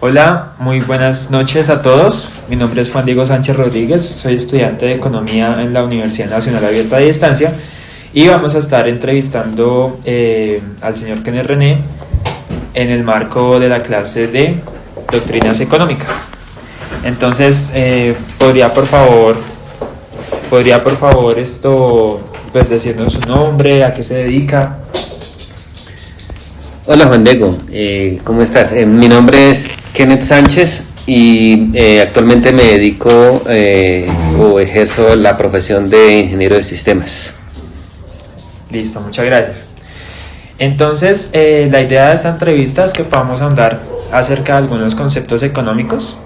Hola, muy buenas noches a todos. Mi nombre es Juan Diego Sánchez Rodríguez, soy estudiante de Economía en la Universidad Nacional Abierta de Distancia y vamos a estar entrevistando al señor Kenneth René en el marco de la clase de Doctrinas Económicas. Entonces, ¿podría por favor decirnos su nombre, a qué se dedica? Hola Juan Diego, ¿cómo estás? Mi nombre es Kenneth Sánchez y actualmente me dedico o ejerzo la profesión de ingeniero de sistemas. Listo, muchas gracias. Entonces, la idea de esta entrevista es que podamos ahondar acerca de algunos conceptos económicos.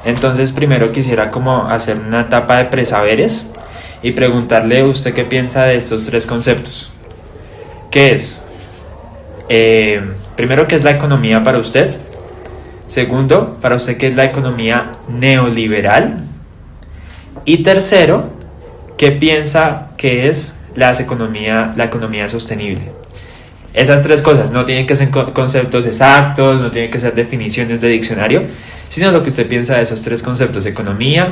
Entonces, primero quisiera como hacer una etapa de presaberes y preguntarle a usted qué piensa de estos tres conceptos. ¿Qué es? Primero, ¿qué es la economía para usted? Segundo, para usted, ¿qué es la economía neoliberal? Y tercero, ¿qué piensa que es la economía sostenible? Esas tres cosas no tienen que ser conceptos exactos, no tienen que ser definiciones de diccionario, sino lo que usted piensa de esos tres conceptos: economía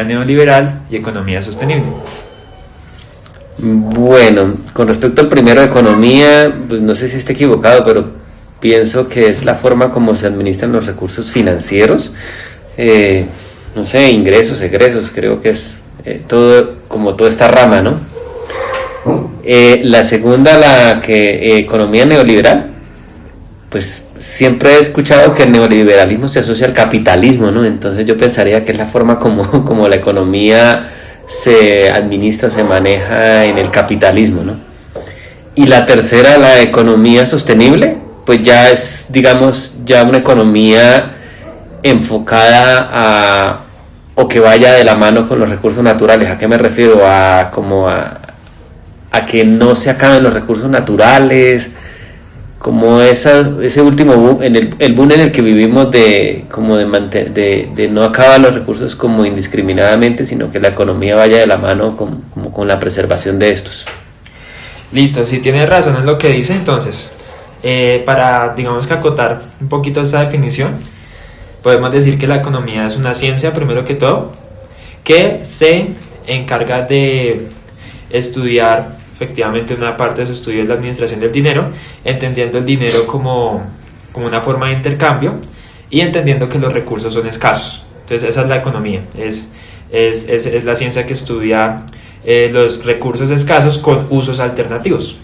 neoliberal y economía sostenible. Bueno, con respecto al primero, economía, pues no sé si esté equivocado, pero pienso que es la forma como se administran los recursos financieros, no sé, ingresos, egresos, creo que es toda esta rama, ¿no? La segunda, economía neoliberal, pues siempre he escuchado que el neoliberalismo se asocia al capitalismo, ¿no? Entonces yo pensaría que es la forma como la economía se administra, se maneja en el capitalismo, ¿no? Y la tercera, la economía sostenible, pues ya es, digamos, ya una economía enfocada o que vaya de la mano con los recursos naturales. ¿A qué me refiero? A que no se acaben los recursos naturales, como ese último boom, el boom en el que vivimos de no acabar los recursos como indiscriminadamente, sino que la economía vaya de la mano con la preservación de estos. Listo, si tiene razón en lo que dice. Entonces, para, digamos, que acotar un poquito esta definición, podemos decir que la economía es una ciencia, primero que todo, que se encarga de estudiar. Efectivamente, una parte de su estudio es la administración del dinero, entendiendo el dinero como una forma de intercambio y entendiendo que los recursos son escasos. Entonces, esa es la economía, es la ciencia que estudia los recursos escasos con usos alternativos.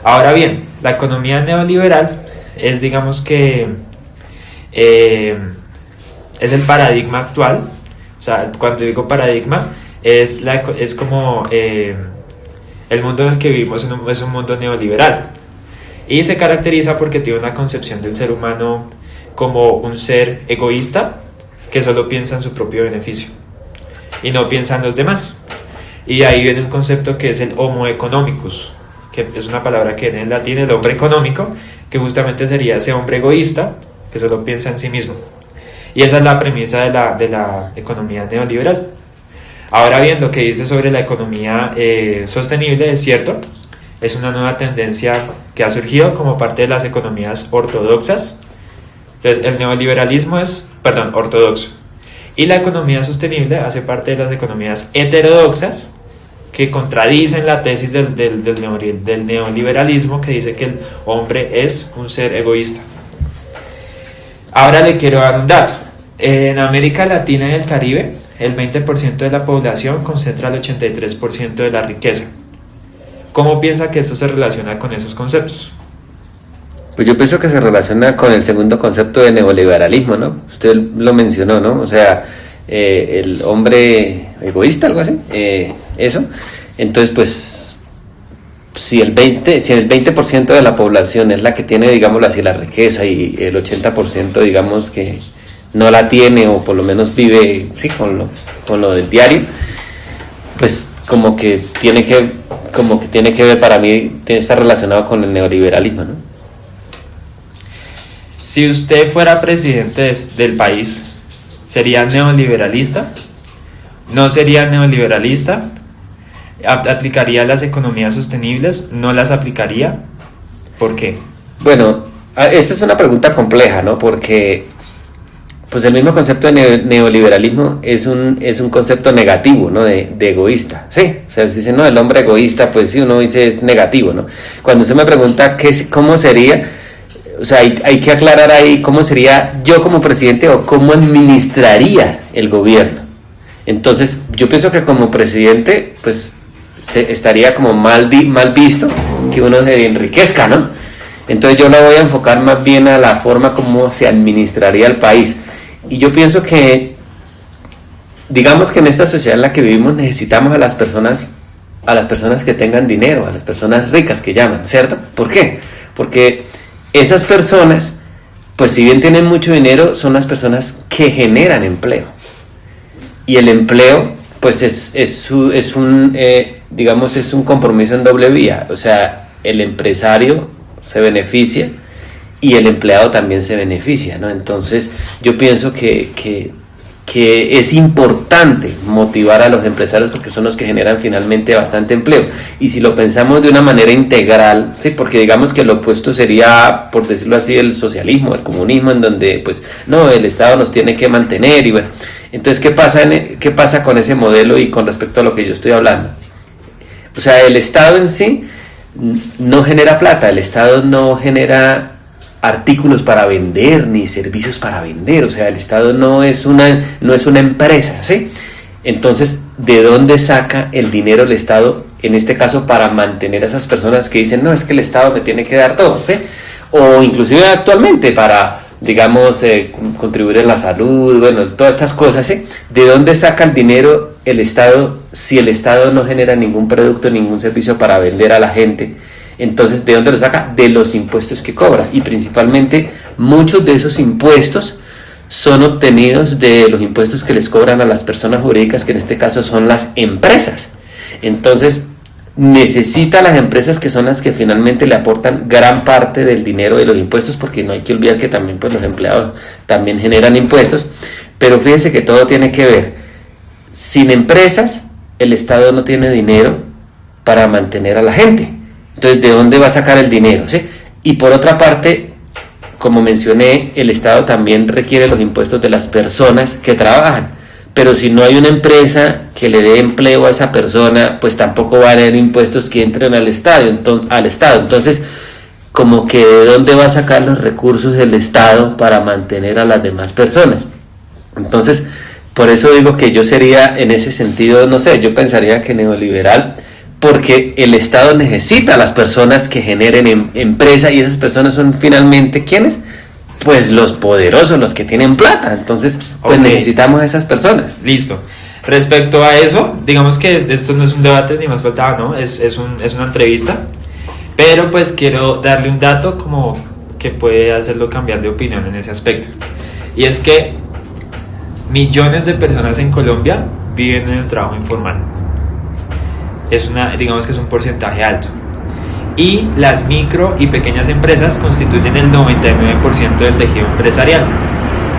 Ahora bien, la economía neoliberal es, digamos que, es el paradigma actual. O sea, cuando digo paradigma, es como el mundo en el que vivimos es un mundo neoliberal y se caracteriza porque tiene una concepción del ser humano como un ser egoísta que solo piensa en su propio beneficio y no piensa en los demás. Y de ahí viene un concepto que es el homo economicus, que es una palabra que viene en latín, el hombre económico, que justamente sería ese hombre egoísta que solo piensa en sí mismo. Y esa es la premisa de la economía neoliberal. Ahora bien, lo que dice sobre la economía sostenible es cierto, es una nueva tendencia que ha surgido como parte de las economías ortodoxas. Entonces, el neoliberalismo es ortodoxo, y la economía sostenible hace parte de las economías heterodoxas, que contradicen la tesis del neoliberalismo, que dice que el hombre es un ser egoísta. Ahora le quiero dar un dato. En América Latina y el Caribe, el 20% de la población concentra el 83% de la riqueza. ¿Cómo piensa que esto se relaciona con esos conceptos? Pues yo pienso que se relaciona con el segundo concepto de neoliberalismo, ¿no? Usted lo mencionó, ¿no? O sea, el hombre egoísta, algo así, eso. Entonces, pues, si el 20% de la población es la que tiene, digámoslo así, la riqueza, y el 80%, digamos, que no la tiene, o por lo menos vive, sí, con lo del diario, pues como que tiene que ver, para mí, está relacionado con el neoliberalismo, ¿no? Si usted fuera presidente del país, ¿sería neoliberalista? ¿No sería neoliberalista? ¿Aplicaría las economías sostenibles? ¿No las aplicaría? ¿Por qué? Bueno, esta es una pregunta compleja, ¿no? Porque pues el mismo concepto de neoliberalismo es un concepto negativo, ¿no? De egoísta, sí, o sea, si dice, no, el hombre egoísta, pues sí, uno dice es negativo, ¿no? Cuando usted me pregunta cómo sería, o sea, hay que aclarar ahí cómo sería yo como presidente o cómo administraría el gobierno. Entonces, yo pienso que como presidente, pues estaría como mal visto que uno se enriquezca, ¿no? Entonces yo lo voy a enfocar más bien a la forma como se administraría el país. Y yo pienso que, digamos que en esta sociedad en la que vivimos necesitamos a las personas que tengan dinero, a las personas ricas que llaman, ¿cierto? ¿Por qué? Porque esas personas, pues si bien tienen mucho dinero, son las personas que generan empleo. Y el empleo, pues es un compromiso en doble vía. O sea, el empresario se beneficia y el empleado también se beneficia, ¿no? Entonces yo pienso que es importante motivar a los empresarios porque son los que generan finalmente bastante empleo. Y si lo pensamos de una manera integral, ¿sí? Porque digamos que lo opuesto sería, por decirlo así, el socialismo, el comunismo, en donde pues no, el Estado nos tiene que mantener y bueno. Entonces, ¿qué pasa con ese modelo y con respecto a lo que yo estoy hablando? O sea, el Estado en sí no genera plata, el Estado no genera artículos para vender ni servicios para vender, o sea, el Estado no es una empresa, ¿sí? Entonces, ¿de dónde saca el dinero el Estado, en este caso, para mantener a esas personas que dicen, no, es que el Estado me tiene que dar todo, ¿sí? O inclusive actualmente para, digamos, contribuir en la salud, bueno, todas estas cosas, ¿sí? ¿De dónde saca el dinero el Estado si el Estado no genera ningún producto, ningún servicio para vender a la gente? Entonces, ¿de dónde lo saca? De los impuestos que cobra. Y principalmente, muchos de esos impuestos son obtenidos de los impuestos que les cobran a las personas jurídicas, que en este caso son las empresas. Entonces, necesita a las empresas, que son las que finalmente le aportan gran parte del dinero de los impuestos, porque no hay que olvidar que también pues, los empleados también generan impuestos. Pero fíjense que todo tiene que ver. Sin empresas, el Estado no tiene dinero para mantener a la gente. Entonces, ¿de dónde va a sacar el dinero? ¿Sí? Y por otra parte, como mencioné, el Estado también requiere los impuestos de las personas que trabajan. Pero si no hay una empresa que le dé empleo a esa persona, pues tampoco va a haber impuestos que entren al Estado. Entonces, como que ¿de dónde va a sacar los recursos el Estado para mantener a las demás personas? Entonces, por eso digo que yo sería, en ese sentido, no sé, yo pensaría que neoliberal, porque el Estado necesita a las personas que generen empresa, y esas personas son finalmente, ¿quiénes? Pues los poderosos, los que tienen plata. Entonces, pues necesitamos a esas personas. Listo. Respecto a eso, digamos que esto no es un debate ni más faltaba, ¿no? Es una entrevista. Pero pues quiero darle un dato como que puede hacerlo cambiar de opinión en ese aspecto. Y es que millones de personas en Colombia viven en el trabajo informal. Digamos que es un porcentaje alto. Y las micro y pequeñas empresas constituyen el 99% del tejido empresarial.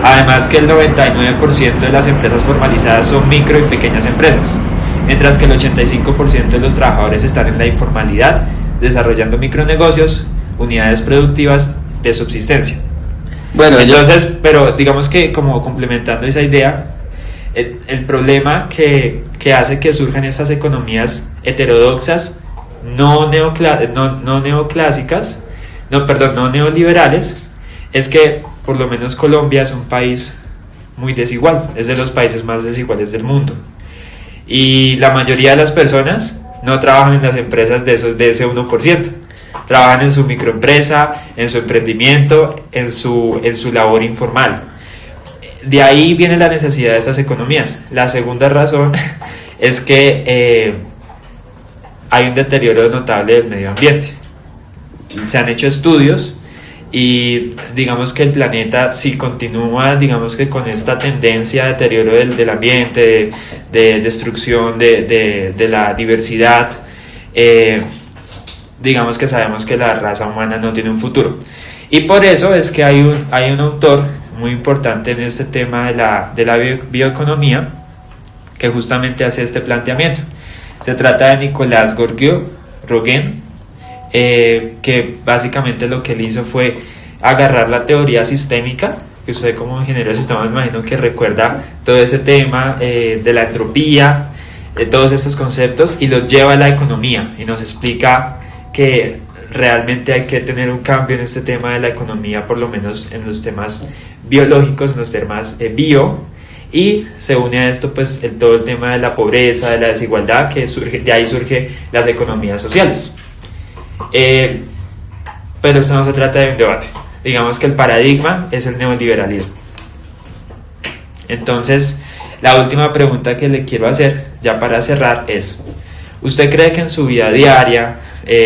Además que el 99% de las empresas formalizadas son micro y pequeñas empresas, mientras que el 85% de los trabajadores están en la informalidad, desarrollando micronegocios, unidades productivas de subsistencia. Bueno, entonces, pero digamos que como complementando esa idea, el problema que hace que surjan estas economías heterodoxas, no neoliberales, es que por lo menos Colombia es un país muy desigual, es de los países más desiguales del mundo. Y la mayoría de las personas no trabajan en las empresas de ese 1%. Trabajan en su microempresa, en su emprendimiento, en su labor informal. De ahí viene la necesidad de estas economías. La segunda razón es que hay un deterioro notable del medio ambiente. Se han hecho estudios y digamos que el planeta, si continúa, digamos que con esta tendencia de deterioro del ambiente, de destrucción de la diversidad, digamos que sabemos que la raza humana no tiene un futuro. Y por eso es que hay un autor muy importante en este tema de la bioeconomía que justamente hace este planteamiento. Se trata de Nicolás Rogen, que básicamente lo que él hizo fue agarrar la teoría sistémica que usted como ingeniero de sistemas me imagino que recuerda todo ese tema de la entropía, todos estos conceptos, y los lleva a la economía y nos explica que realmente hay que tener un cambio en este tema de la economía, por lo menos en los temas biológicos, en los temas bio, y se une a esto pues todo el tema de la pobreza, de la desigualdad, que surge, de ahí surgen las economías sociales. Pero esto no se trata de un debate, digamos que el paradigma es el neoliberalismo. Entonces, la última pregunta que le quiero hacer, ya para cerrar, es: ¿usted cree que en su vida diaria,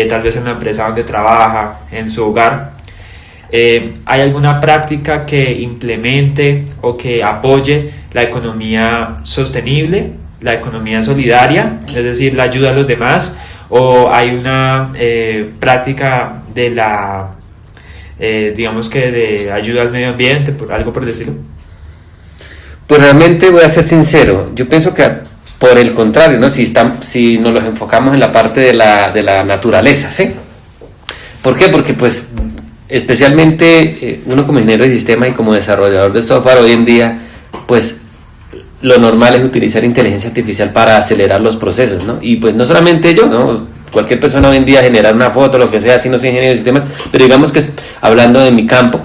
tal vez en la empresa donde trabaja, en su hogar, hay alguna práctica que implemente o que apoye la economía sostenible, la economía solidaria, es decir, la ayuda a los demás, o hay una práctica de la, digamos que de ayuda al medio ambiente, algo por el estilo? Pues realmente voy a ser sincero, yo pienso que por el contrario, ¿no? Si nos los enfocamos en la parte de la naturaleza, ¿sí? ¿Por qué? Porque pues especialmente uno como ingeniero de sistemas y como desarrollador de software hoy en día, pues lo normal es utilizar inteligencia artificial para acelerar los procesos, ¿no? Y pues no solamente yo, ¿no? Cualquier persona hoy en día generar una foto, lo que sea, si no soy ingeniero de sistemas, pero digamos que hablando de mi campo,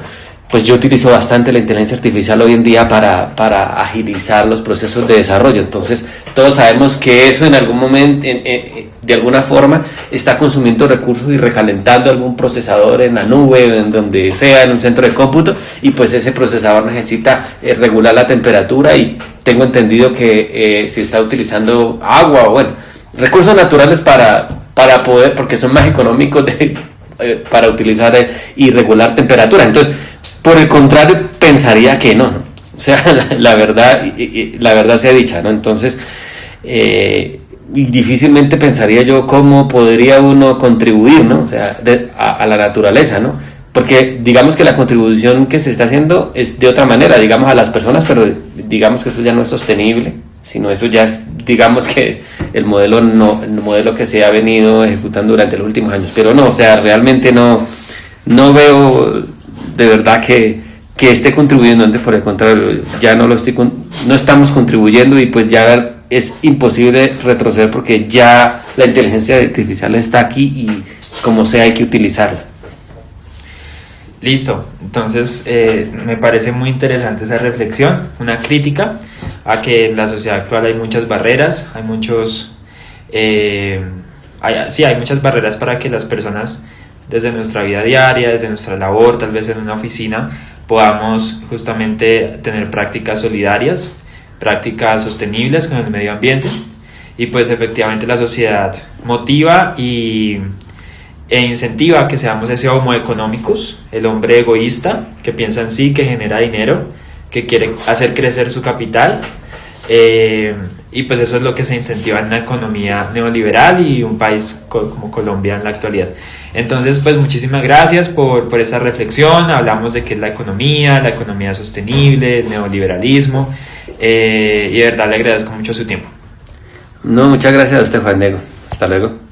pues yo utilizo bastante la inteligencia artificial hoy en día para agilizar los procesos de desarrollo. Entonces, todos sabemos que eso en algún momento, de alguna forma, está consumiendo recursos y recalentando algún procesador en la nube, en donde sea, en un centro de cómputo, y pues ese procesador necesita regular la temperatura, y tengo entendido que si está utilizando agua o, bueno, recursos naturales para poder, porque son más económicos para utilizar y regular temperatura. Entonces, por el contrario, pensaría que no. O sea, la verdad sea dicha, ¿no? Entonces, difícilmente pensaría yo cómo podría uno contribuir, ¿no? O sea, a la naturaleza, ¿no? Porque digamos que la contribución que se está haciendo es de otra manera, digamos, a las personas, pero digamos que eso ya no es sostenible, sino eso ya es, digamos que el modelo que se ha venido ejecutando durante los últimos años. Pero no, o sea, realmente no veo de verdad que esté contribuyendo. Antes, por el contrario, ya no estamos contribuyendo, y pues ya es imposible retroceder porque ya la inteligencia artificial está aquí y como sea hay que utilizarla. Listo, entonces me parece muy interesante esa reflexión, una crítica a que en la sociedad actual hay muchas barreras, hay muchas barreras para que las personas, desde nuestra vida diaria, desde nuestra labor, tal vez en una oficina, podamos justamente tener prácticas solidarias, prácticas sostenibles con el medio ambiente, y pues efectivamente la sociedad motiva e incentiva a que seamos ese homo economicus, el hombre egoísta que piensa en sí, que genera dinero, que quiere hacer crecer su capital, y pues eso es lo que se incentiva en una economía neoliberal y un país como Colombia en la actualidad. Entonces, pues muchísimas gracias por esta reflexión. Hablamos de qué es la economía sostenible, el neoliberalismo, y de verdad le agradezco mucho su tiempo. No, muchas gracias a usted, Juan Diego. Hasta luego.